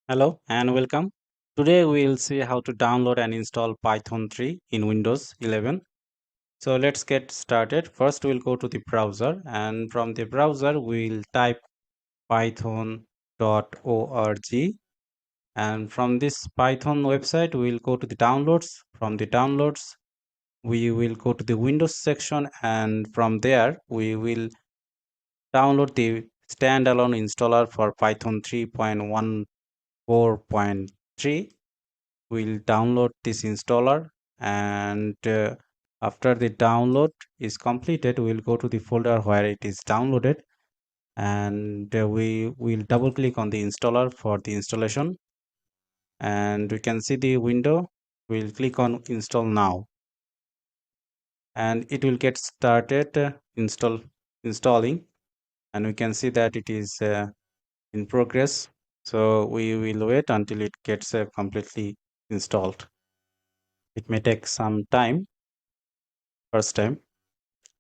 Hello and welcome. Today we'll see how to download and install Python 3 in Windows 11. So let's get started. First we'll go to the browser, and from the browser we'll type python.org, and from this Python website we'll go to the downloads. From the downloads we will go to the Windows section, and from there we will download the standalone installer for Python 3.14.3. We'll download this installer, and after the download is completed we'll go to the folder where it is downloaded, and we will double click on the installer for the installation, and we can see the window. We'll click on install now, and it will get started installing, and we can see that it is in progress. So we will wait until it gets completely installed. It may take some time first time.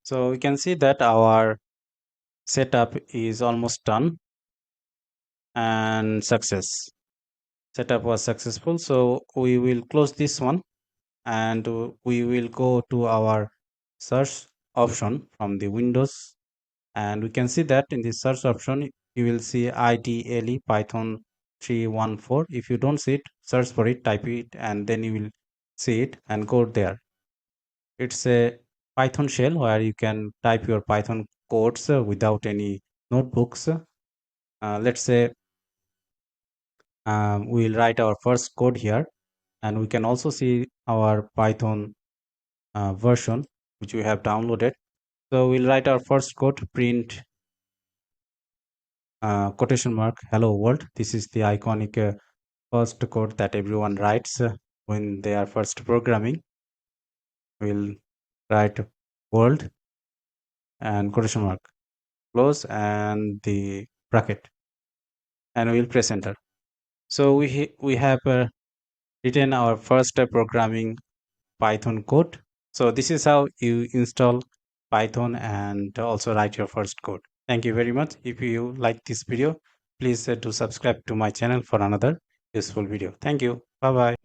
So we can see that our setup is almost done, and setup was successful. So we will close this one, and we will go to our search option from the Windows, and we can see that in the search option you will see IDLE Python 314. If you don't see it, search for it, type it, and then you will see it and go there. It's a Python shell where you can type your Python codes without any notebooks. Let's say we'll write our first code here, and we can also see our Python version which we have downloaded. So we'll write our first code, print quotation mark hello world. This is the iconic first code that everyone writes when they are first programming. We'll write world and quotation mark close and the bracket, and we'll press enter. So we have written our first programming Python code. So this is how you install Python and also write your first code. Thank you very much. If you like this video, please do subscribe to my channel for another useful video. Thank you. Bye bye.